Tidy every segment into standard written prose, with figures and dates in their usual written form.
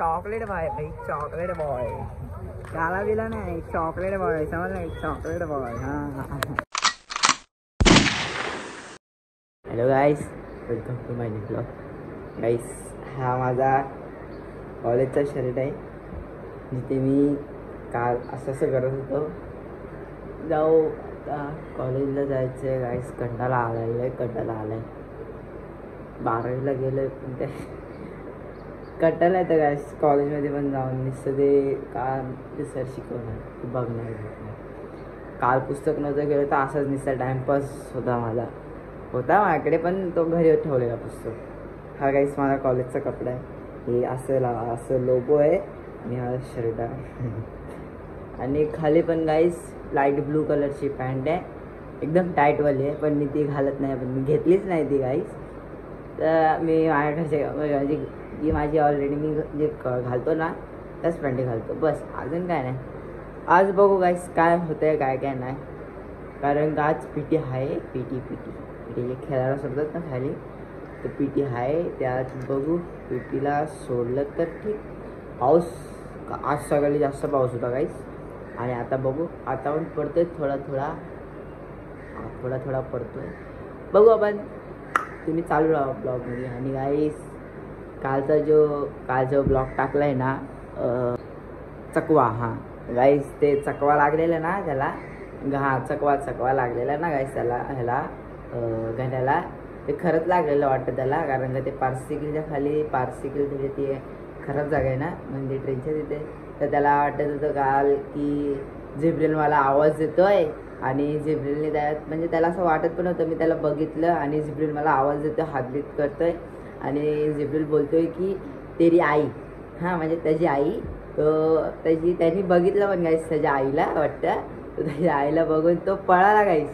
Chocolate boy भाई, chocolate boy, काला बिला नाही, चॉकलेट बॉय, समज नाही, चॉकलेट बॉय. हां. Hello guys, welcome to my new blog. Guys, हा माझा कॉलेजचा शर्ट आहे, जिथे मी काल असं करत होतो. जाऊ आता कॉलेजला जायचं आहे. गाईस, कंटाळा आला आहे. 12वीला गेलो आहे पण ते कंटाळा येतं गाईस. कॉलेजमध्ये पण जाऊन नुसतं ते ते सर शिकवणार ते बघणार. काल पुस्तक नव्हतं गेलं तर असाच नुसता टाईमपास होता माझ्याकडे, पण तो घरी ठेवलेला पुस्तक. हा गाईस माझा कॉलेजचा कपडा आहे. हे असं लोगो आहे आणि हा शर्ट आहे. आणि खाली पण गाईस लाईट ब्लू कलरची पॅन्ट आहे, एकदम टाईटवाली आहे, पण मी ती घालत नाही, पण मी घेतलीच नाही ती गाईस. तर मी माझ्याकडे जी माझी ऑलरेडी मी जे घालतो ना त्याच पॅन्टी घालतो, बस. अजून काय नाही. आज बघू गाईस काय होतं आहे काय नाही, कारण आज PT आहे. PT जे खेळायला सोडतात ना खाली, तर PT आहे. त्यात बघू, PTला सोडलं तर ठीक. पाऊस आज सकाळी जास्त पाऊस होता गाईस, आणि आता बघू, आता पण पडतोय थोडा पडतोय. बघू आपण, तुम्ही चालू राहा ब्लॉगमध्ये. आणि गाईस, कालचा ब्लॉग टाकला आहे ना चकवा. हां गाईस, ते चकवा लागलेला ना त्याला, चकवा लागलेला ना गाईस ह्याला गण्याला. ते खरंच लागलेलं वाटतं त्याला, कारण का ते पार्सिकलच्या खाली त्याची ती खराब जागा आहे ना, म्हणजे ट्रेनच्या तिथे. तर त्याला वाटत होतं काल की झेब्रेल मला आवाज देतोय, आणि झेब्रेलने म्हणजे त्याला असं वाटत पण होतं. मी त्याला बघितलं आणि झेब्रेल मला आवाज देतोय, हातबीत करतोय, आणि झेब्रेल बोलतोय की तेरी आई. हां, म्हणजे त्याची आई. त्यांनी बघितलं पण गाईस त्याच्या आईला वाटतं. तर त्याच्या आईला बघून तो पळाला गाईस.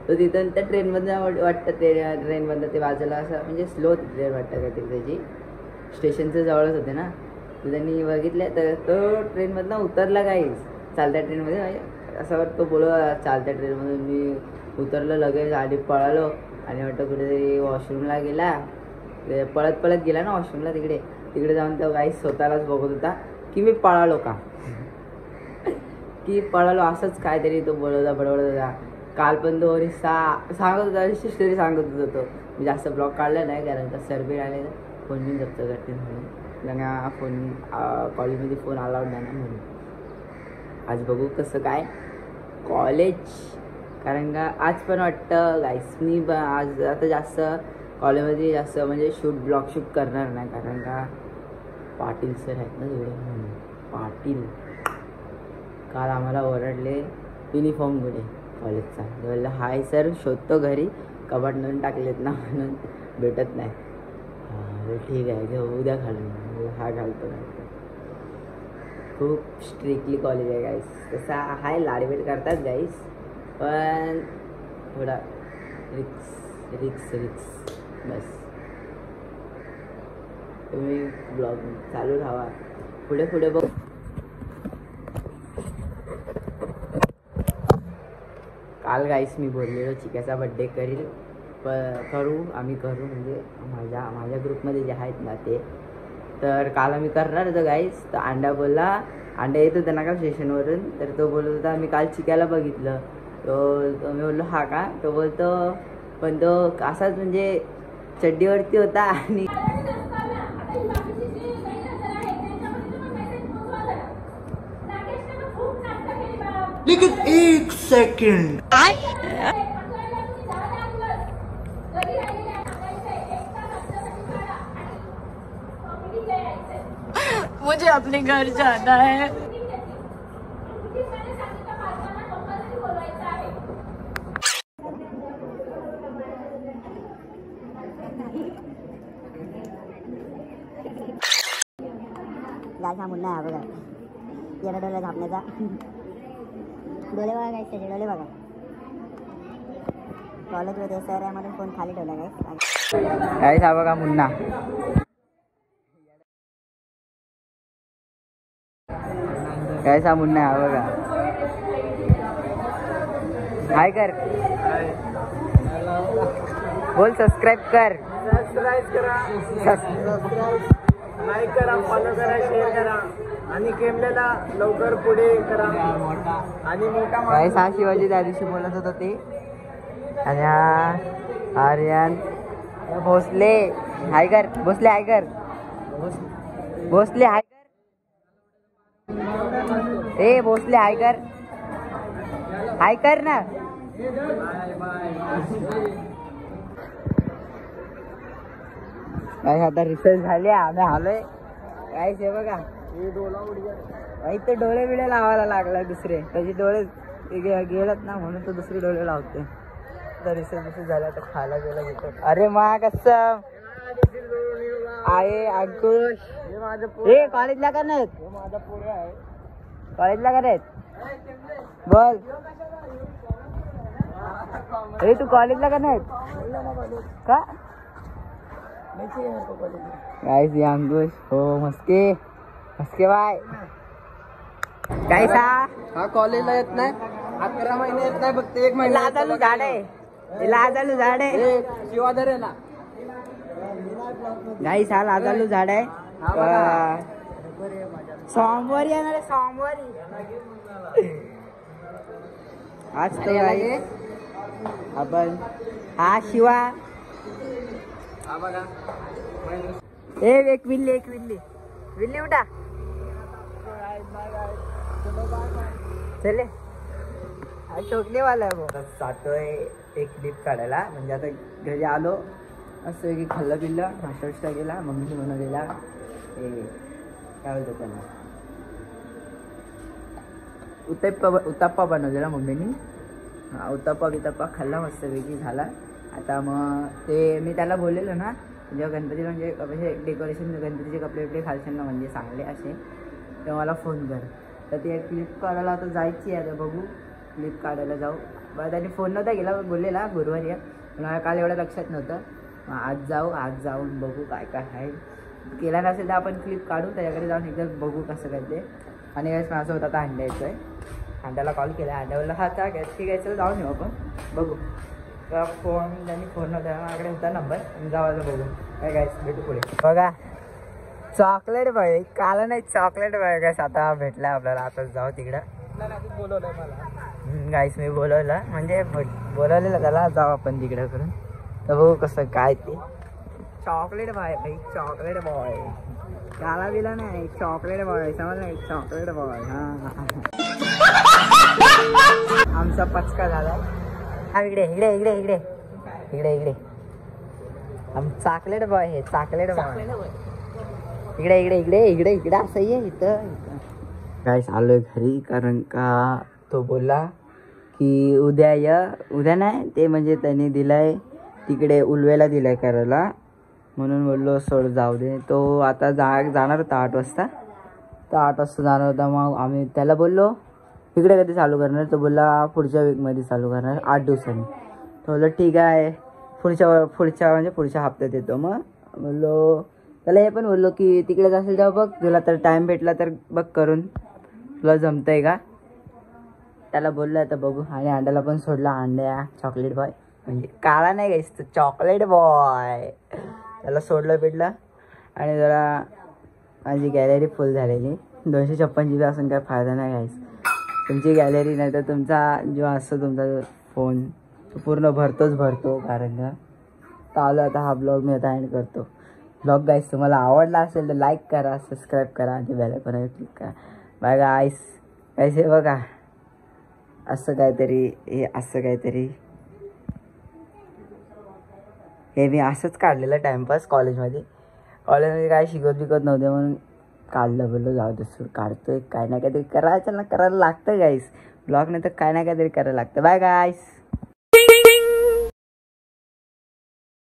तो तिथून त्या ट्रेनमधनं वाटतं, ट्रेनमधनं ते बाजूला असं म्हणजे स्लो ट्रेन वाटतं काहीतरी त्याची, स्टेशनचं जवळच होते ना. तर त्यांनी बघितलं, तर तो ट्रेनमधनं उतरला गाईस. चालत्या ट्रेनमध्ये, म्हणजे असं वाटतं तो बोलला चालत्या ट्रेनमधून मी उतरलो लगेच आणि पळालो. आणि वाटतं कुठेतरी वॉशरूमला गेला, पळत गेला ना वॉशरूमला. तिकडे जाऊन तो गाईस स्वतःलाच बघत होता की मी पळालो का, असंच काहीतरी तो बडबडत होता. काल पण तो सांगत होता, स्टोरी सांगत होता तो. मी जास्त ब्लॉग काढला नाही, कारण का सर्वे आले तर फोन मी जप्त करते म्हणून, त्यांना कॉलेजमध्ये फोन अलाउड नाही ना म्हणून. आज बघू कसं काय कॉलेज, कारण का आज पण वाटतं गाईस मी आज आता जास्त कॉलेजमध्ये जास्त म्हणजे ब्लॉग शूट करणार नाही, कारण का पाटील सर आहेत ना तिकडे म्हणून. पाटील काल आम्हाला ओरडले युनिफॉर्ममुळे कॉलेजचा. बोललं हाय सर, शोधतो घरी, कपाट नेऊन टाकलेत ना म्हणून भेटत नाही. हां ठीक आहे, घेऊ उद्या घालून. हा घालतो. खूप स्ट्रिक्टली कॉलेज आहे गाईस. तसा हाय, लाडवेट करतात गाईस, पण थोडा रिक्स बस. तुम्ही ब्लॉग चालू राहा, पुढे बघ. काल गाईस मी बोललेलो चिक्याचा बड्डे आम्ही करू म्हणजे माझ्या ग्रुपमध्ये जे आहेत ना ते. तर काल आम्ही करणार होतो गाईस. तर अंडा येत होता ना का स्टेशनवरून, तर तो बोलत होता मी काल चिक्याला बघितलं. तो मी बोललो हा का, तो बोलतो पण तो असाच म्हणजे चड्डीवरती होता. आणि लेकिन 1 सेकंड, मुझे अपने घर जाना है. हा मुन्ना आहे बघा, याला डोळे झापण्याचा. डोळे बघा काय त्याचे डोळे बघा. कॉलेजमध्ये सर आहे म्हणून फोन खाली ठेवला काय हा बघा मुन्ना. कैसा मुन्ना आहे बघा. हाय कर, बोल सबस्क्राईब कर, लाईक करा. फॉलो करा, शेअर करा आणि केमलेला लवकर पुढे करा आणि मोठा गाईस हा शिवाजी त्या दिवशी बोलत होता ते. आणि हा आर्यन भोसले हायकर, भोसले हायकर, भोसले हायकर, ए भोसले हायकर, हायकर ना. काय आता रिसर्च झाली, आम्ही आलोय. काय हे बघा इथे डोळे बिळे लावायला लागला दुसरे, त्याचे डोळे गेलत ना म्हणून तो दुसरे डोळे लावते. तर रिसर्च झाला तर खायला गेला तिथं. अरे मा कसं आहे अंकुश, हे कॉलेजला का नाहीत, कॉलेजला का नाहीत बोल. अरे तू कॉलेजला का नाहीत का? गाईस ये अंकुश हो मस्के मस्के बाय. गाईस हा कॉलेजला येत नाही, 11 महिने येत नाही, फक्त 1 महिना. लाजालू झाड आहे, लाजालू झाड आहे. शिवाधर आहे ना गाईस हा लाजालू झाड आहे. सोमवारी येणार आहे, सोमवारी. आज तो आहे आपण हा शिवा. हा बघा एक विल्ली, एक विल्ली, विल्ली उठा चले. टोकले वाला जातोय एक क्लिप काढायला. म्हणजे आता घरी आलो असं की खाल्लं पिल्लं, नाश्ता गेला, मम्मीने बनवलेला हे काय बोलतो त्याला उत्तप्पा बनवलेला मम्मीनी. हा उत्तप्पा बितप्पा खाल्ला मस्तपैकी झाला. आता मग ते मी त्याला बोललेलो ना जेव्हा गणपतीला म्हणजे डेकोरेशन गणपतीचे कपडे बिपडे घालशील ना म्हणजे चांगले असे तर मला फोन कर. तर ते क्लिप काढायला आता जायची आहे, आता बघू क्लिप काढायला जाऊ. बरं त्याने फोन नव्हता गेला, बोललेला गुरुवारी आहे, मला काल एवढं लक्षात नव्हतं. आज जाऊ, आज जाऊन बघू काय काय आहे. केला नसेल तर आपण क्लिप काढू, त्याच्याकडे जाऊन एकदा बघू कसं काय ते. आणि वेळेस माझं होतं आता अंड्या यायचं आहे, अंड्याला कॉल केला, अंड्या बोलला हा का ठीक आहे चल जाऊन येऊ आपण बघू. तर फोन त्यांनी फोन नव्हता माझ्याकडे होता नंबर, जावायचं बघू काय काय भेटू पुढे. बघा चॉकलेट बॉय काल नाही, चॉकलेट बॉय काय आता भेटला आपल्याला. आता जाऊ तिकडं, बोलवलंय मला गाईस मी बोलवलं म्हणजे बोलवलेलं त्याला, जाऊ आपण तिकडं करून. तर बघू कसं काय ते. चॉकलेट बॉय भाई, चॉकलेट बॉय काला बिला नाही, चॉकलेट बॉय समज नाही, चॉकलेट बॉय. हा आमचा पचका झाला. हा इकडे इकडे इकडे इकडे इकडे इकडे आम चॉकलेट बॉय आहे, चॉकलेट बॉय. इकडे इकडे इकडे इकडे इकडे असं आहे इथं. काय आलोय घरी कारण का तो बोलला की उद्या उद्या नाही ते म्हणजे त्यांनी दिलाय तिकडे उलवेला दिलाय करायला, म्हणून बोललो सोड जाऊ दे. तो आता जाणार होता 8 वाजता, तर 8 वाजता जाणार होता. मग आम्ही त्याला बोललो इकडे कधी चालू करणार, तो बोलला पुढच्या वीकमध्ये चालू करणार 8 दिवसांनी. तो बोललो ठीक आहे पुढच्या हप्त्यात येतो. मग बोललो त्याला हे पण बोललो की तिकडेच असेल तेव्हा बघ, तुला तर टाईम भेटला तर बघ करून तुला जमतंय का, त्याला बोललो आता बघू. आणि अंड्याला पण सोडला, अंड्या चॉकलेट बॉय म्हणजे काळा नाही गाईस तो चॉकलेट बॉय, त्याला सोडलं बिडलं. आणि जरा माझी गॅलरी फुल झालेली, 256 GB असून काय फायदा नाही गाईस. तुमची गॅलरी नाही तर तुमचा जो असतो तुमचा फोन तो पूर्ण भरतो. कारण का चालू आता हा ब्लॉग मी आता एंड करतो. ब्लॉग गाईस तुम्हाला आवडला असेल तर लाईक करा, सबस्क्राईब करा आणि बेल आयकॉनवर क्लिक करा. बाय गाईस. गाईस हे बघा असं काहीतरी हे मी असंच काढलेलं टाइमपास कॉलेजमध्ये काय शिकत नव्हते म्हणून काढलं. बोललो जाऊ दे सूर काढतोय, काय ना काहीतरी करायचं ना, करायला लागतं गाईस. ब्लॉग नाही तर काय ना काहीतरी करायला लागतं. बाय गाईस.